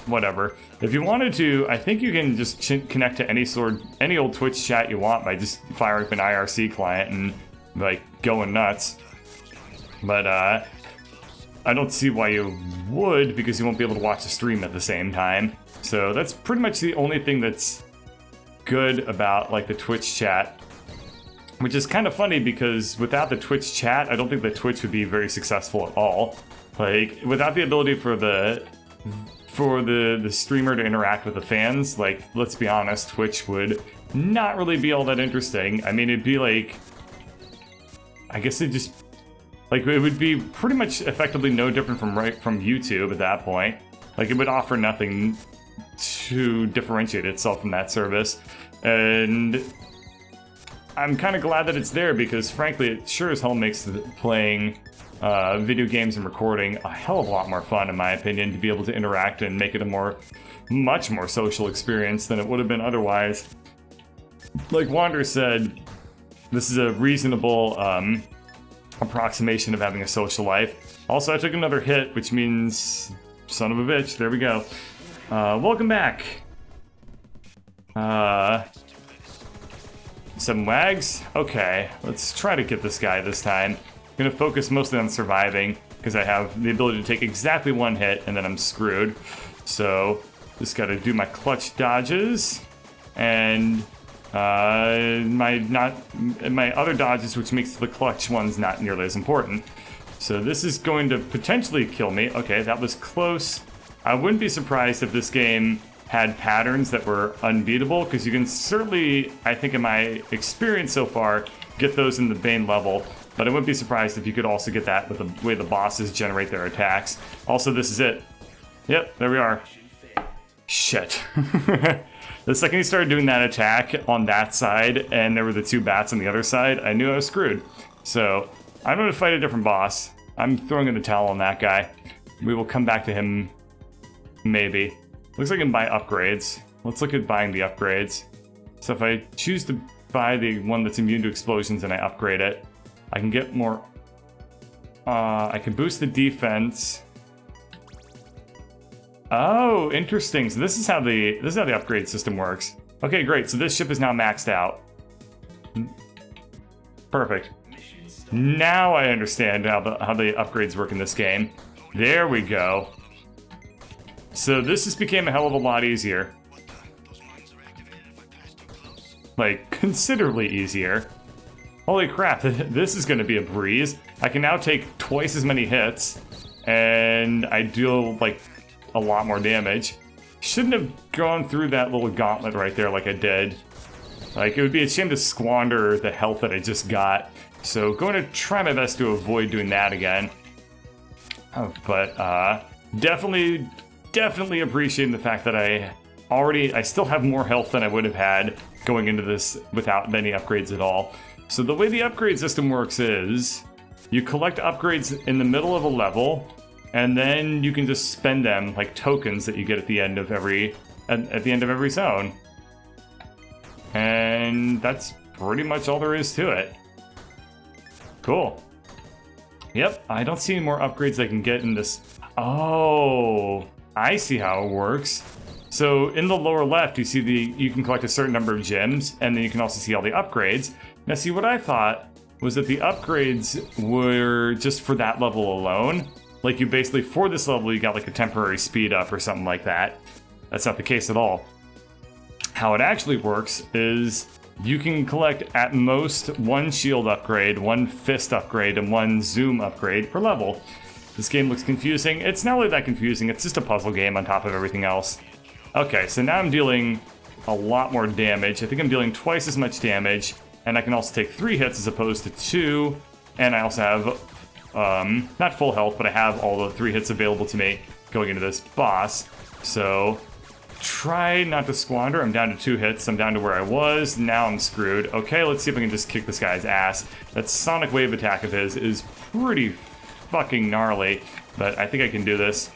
whatever. If you wanted to, I think you can just connect to any old Twitch chat you want by just firing up an IRC client and like going nuts. But I don't see why you would, because you won't be able to watch the stream at the same time. So that's pretty much the only thing that's good about like the Twitch chat. Which is kind of funny because without the Twitch chat, I don't think that Twitch would be very successful at all. Like, without the ability for the streamer to interact with the fans, like, let's be honest, Twitch would not really be all that interesting. I mean, it'd be like, I guess it just, like, it would be pretty much effectively no different from YouTube at that point. Like, it would offer nothing to differentiate itself from that service. And I'm kind of glad that it's there because, frankly, it sure as hell makes playing video games and recording a hell of a lot more fun, in my opinion, to be able to interact and make it a much more social experience than it would have been otherwise. Like Wander said, this is a reasonable approximation of having a social life. Also, I took another hit, which means, son of a bitch, there we go. Welcome back. 7 wags? Okay, let's try to get this guy this time. I'm gonna focus mostly on surviving, because I have the ability to take exactly 1 hit, and then I'm screwed. So, just gotta do my clutch dodges, and my other dodges, which makes the clutch ones not nearly as important. So this is going to potentially kill me. Okay, that was close. I wouldn't be surprised if this game had patterns that were unbeatable, because you can certainly, I think in my experience so far, get those in the Bane level, but I wouldn't be surprised if you could also get that with the way the bosses generate their attacks. Also, this is it. Yep, there we are. Shit. The second he started doing that attack on that side, and there were the 2 bats on the other side, I knew I was screwed. So, I'm going to fight a different boss. I'm throwing in the towel on that guy. We will come back to him, maybe. Looks like I can buy upgrades. Let's look at buying the upgrades. So if I choose to buy the one that's immune to explosions and I upgrade it, I can get more... I can boost the defense. Oh, interesting. So this is how the upgrade system works. Okay, great. So this ship is now maxed out. Perfect. Now I understand how the upgrades work in this game. There we go. So this just became a hell of a lot easier. Like, considerably easier. Holy crap, this is going to be a breeze. I can now take twice as many hits, and I deal, like, a lot more damage. Shouldn't have gone through that little gauntlet right there like I did. Like, it would be a shame to squander the health that I just got. So, going to try my best to avoid doing that again. Oh, but, definitely appreciating the fact that I still have more health than I would have had going into this without any upgrades at all. So the way the upgrade system works is you collect upgrades in the middle of a level, and then you can just spend them like tokens that you get at the end of every zone. And that's pretty much all there is to it. Cool. Yep, I don't see any more upgrades I can get in this. Oh, I see how it works. So in the lower left, you see you can collect a certain number of gems, and then you can also see all the upgrades. Now see, what I thought was that the upgrades were just for that level alone. Like you basically, for this level, you got like a temporary speed up or something like that. That's not the case at all. How it actually works is you can collect at most 1 shield upgrade, 1 fist upgrade, and 1 zoom upgrade per level. This game looks confusing. It's not really that confusing, it's just a puzzle game on top of everything else. Okay, so now I'm dealing a lot more damage. I think I'm dealing twice as much damage, and I can also take 3 hits as opposed to 2, and I also have, not full health, but I have all the 3 hits available to me going into this boss. So, try not to squander. I'm down to 2 hits. I'm down to where I was. Now I'm screwed. Okay, let's see if I can just kick this guy's ass. That sonic wave attack of his is pretty fucking gnarly, but I think I can do this.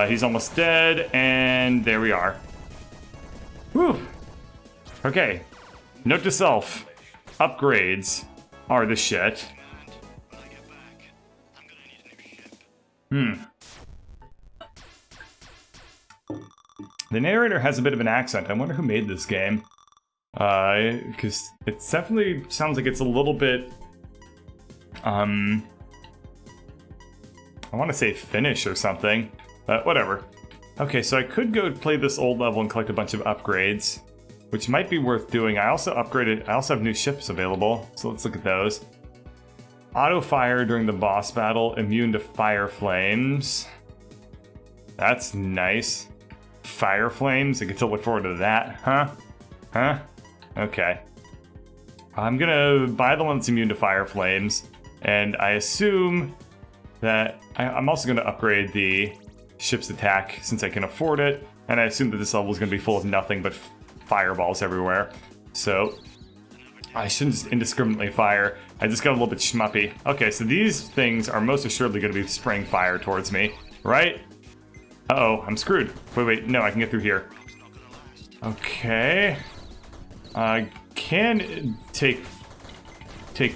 He's almost dead, and there we are. Whew. Okay. Note to self. Upgrades are the shit. The narrator has a bit of an accent. I wonder who made this game. Because it definitely sounds like it's a little bit, I want to say Finnish or something, but whatever. Okay, so I could go play this old level and collect a bunch of upgrades, which might be worth doing. I also have new ships available, so let's look at those. Auto fire during the boss battle, immune to fire flames. That's nice. Fire flames, I get to look forward to that, huh? Okay. I'm gonna buy the one that's immune to fire flames, and I assume that I'm also gonna upgrade the ship's attack since I can afford it, and I assume that this level is gonna be full of nothing but fireballs everywhere. So I shouldn't just indiscriminately fire. I just got a little bit schmuppy. Okay, so these things are most assuredly gonna be spraying fire towards me, right? Uh-oh, I'm screwed. Wait, no, I can get through here. Okay. I can take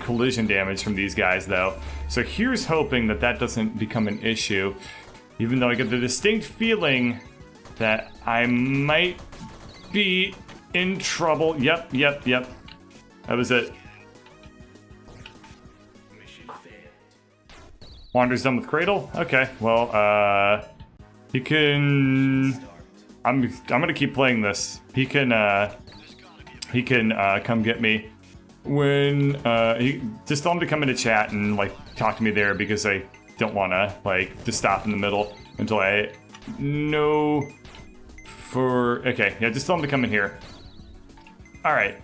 collision damage from these guys, though. So here's hoping that that doesn't become an issue, even though I get the distinct feeling that I might be in trouble. Yep. That was it. Wander's done with Cradle? Okay, well, he can... I'm gonna keep playing this. He can come get me when just tell him to come into chat and like talk to me there, because I don't want to like just stop in the middle until I know for... Okay, yeah, just tell him to come in here. All right,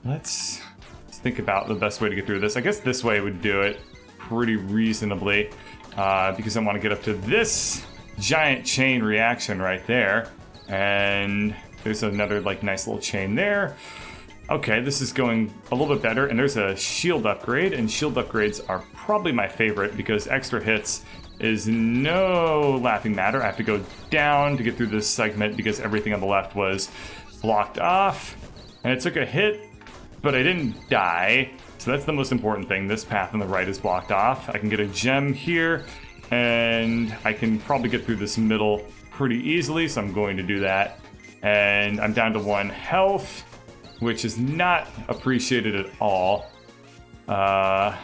let's think about the best way to get through this. I guess this way would do it pretty reasonably, because I want to get up to this giant chain reaction right there, and there's another like nice little chain there. Okay, this is going a little bit better, and there's a shield upgrade, and shield upgrades are probably my favorite because extra hits is no laughing matter. I have to go down to get through this segment because everything on the left was blocked off, and it took a hit, but I didn't die, so that's the most important thing. This path on the right is blocked off. I can get a gem here, and I can probably get through this middle pretty easily, so I'm going to do that. And I'm down to 1 health, which is not appreciated at all. But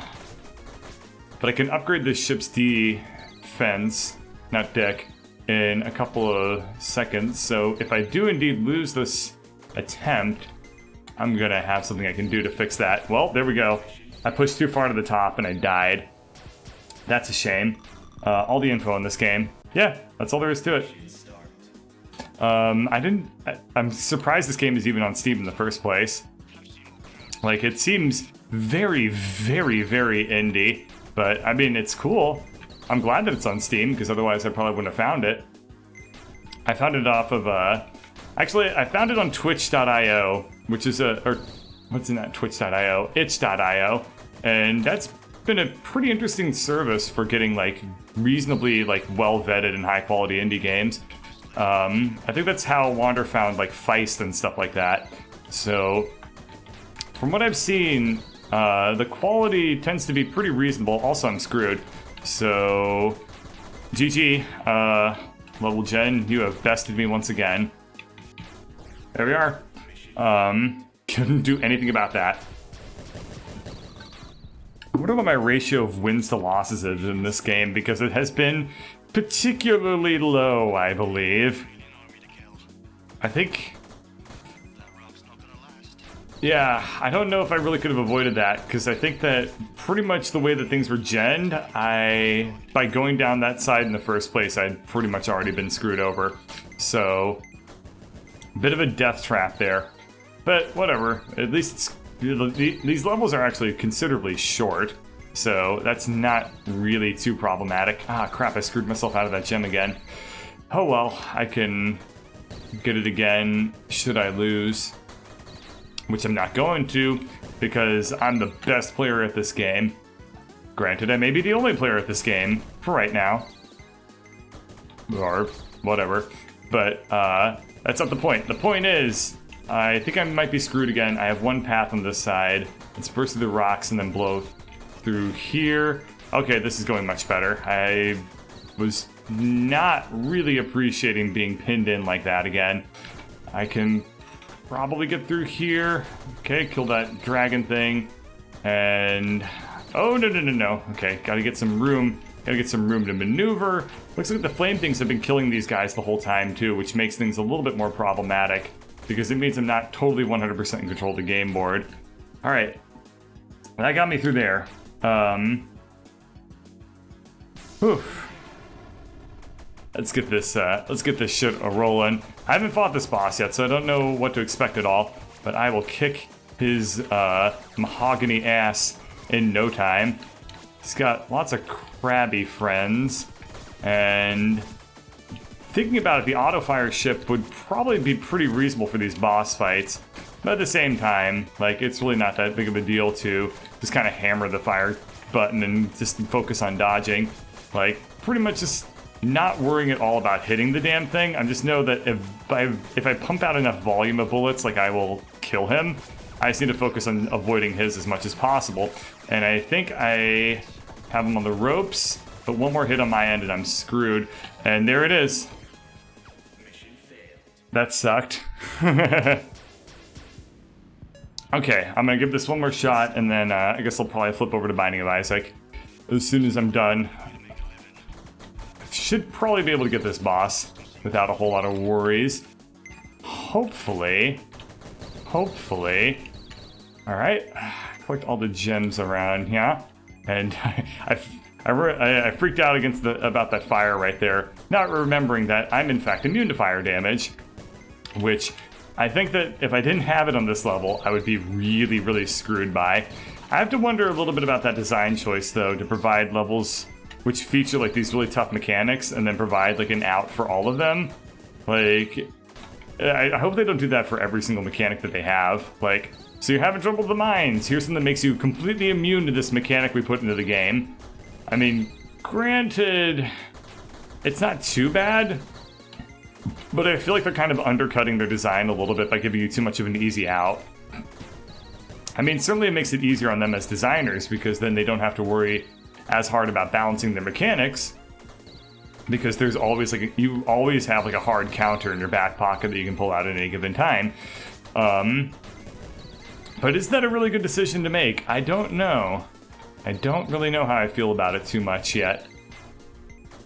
I can upgrade this ship's defense, not deck, in a couple of seconds. So if I do indeed lose this attempt, I'm gonna have something I can do to fix that. Well, there we go. I pushed too far to the top and I died. That's a shame. All the info in this game. Yeah, that's all there is to it. I'm surprised this game is even on Steam in the first place. Like, it seems very, very, very indie, but I mean, it's cool. I'm glad that it's on Steam, because otherwise I probably wouldn't have found it. I found it off of, actually, I found it on twitch.io, which is what's in that? Twitch.io? Itch.io, and that's been a pretty interesting service for getting, like, reasonably, like, well-vetted and high-quality indie games. I think that's how Wander found, like, Feist and stuff like that. So, from what I've seen, the quality tends to be pretty reasonable. Also, I'm screwed. So, GG, Level Gen, you have bested me once again. There we are. Couldn't do anything about that. I wonder what my ratio of wins to losses is in this game, because it has been particularly low, I believe. I think... Yeah, I don't know if I really could have avoided that, because I think that pretty much the way that things were genned, by going down that side in the first place, I'd pretty much already been screwed over. So, a bit of a death trap there. But whatever, at least it's, these levels are actually considerably short, so that's not really too problematic. Ah, crap, I screwed myself out of that gem again. Oh well, I can get it again should I lose. Which I'm not going to, because I'm the best player at this game. Granted, I may be the only player at this game, for right now. Or whatever. But, that's not the point. The point is, I think I might be screwed again. I have one path on this side. Let's burst through the rocks and then blow through here. Okay, this is going much better. I was not really appreciating being pinned in like that again. I can probably get through here. Okay, kill that dragon thing. And... oh, no. Okay, gotta get some room. Gotta get some room to maneuver. Looks like the flame things have been killing these guys the whole time, too, which makes things a little bit more problematic, because it means I'm not totally 100% in control of the game board. Alright. That got me through there. Whew. Let's get this shit a-rolling. I haven't fought this boss yet, so I don't know what to expect at all, but I will kick his mahogany ass in no time. He's got lots of crabby friends, and thinking about it, the auto-fire ship would probably be pretty reasonable for these boss fights, but at the same time, like, it's really not that big of a deal to just kind of hammer the fire button and just focus on dodging. Like, pretty much just not worrying at all about hitting the damn thing. I just know that if I pump out enough volume of bullets, like, I will kill him. I just need to focus on avoiding his as much as possible. And I think I have him on the ropes, but one more hit on my end and I'm screwed. And there it is. That sucked. Okay, I'm gonna give this one more shot, and then I guess I'll probably flip over to Binding of Isaac as soon as I'm done. Should probably be able to get this boss without a whole lot of worries. Hopefully. Alright, collect all the gems around here. And I freaked out about that fire right there, not remembering that I'm in fact immune to fire damage, which I think that if I didn't have it on this level, I would be really, really screwed by. I have to wonder a little bit about that design choice, though, to provide levels which feature like these really tough mechanics and then provide like an out for all of them. Like, I hope they don't do that for every single mechanic that they have. Like, so you're having trouble with the mines. Here's something that makes you completely immune to this mechanic we put into the game. I mean, granted, it's not too bad, but I feel like they're kind of undercutting their design a little bit by giving you too much of an easy out. I mean, certainly it makes it easier on them as designers, because then they don't have to worry as hard about balancing their mechanics, because there's always like you always have like a hard counter in your back pocket that you can pull out at any given time. But is that a really good decision to make? I don't know. I don't really know how I feel about it too much yet.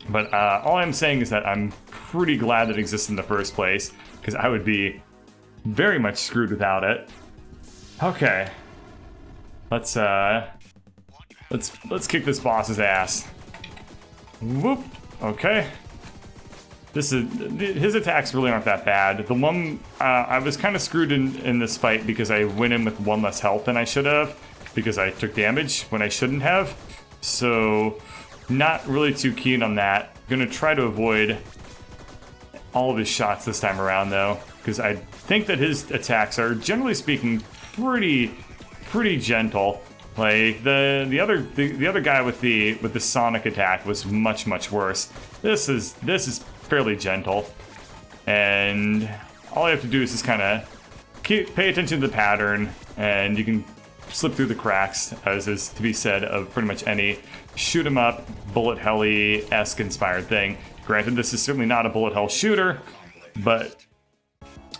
But all I'm saying is that I'm pretty glad that it exists in the first place, because I would be very much screwed without it. Okay. Let's kick this boss's ass. Whoop. Okay. His attacks really aren't that bad. The one I was kind of screwed in this fight because I went in with one less health than I should have, because I took damage when I shouldn't have. So not really too keen on that. Gonna try to avoid all of his shots this time around, though, because I think that his attacks are, generally speaking, pretty gentle. Like the other guy with the sonic attack was much worse. This is fairly gentle, and all I have to do is just kind of pay attention to the pattern, and you can slip through the cracks, as is to be said of pretty much any shoot 'em up, bullet hell-esque inspired thing. Granted, this is certainly not a bullet hell shooter, but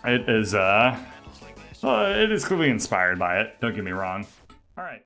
it is clearly inspired by it. Don't get me wrong. All right.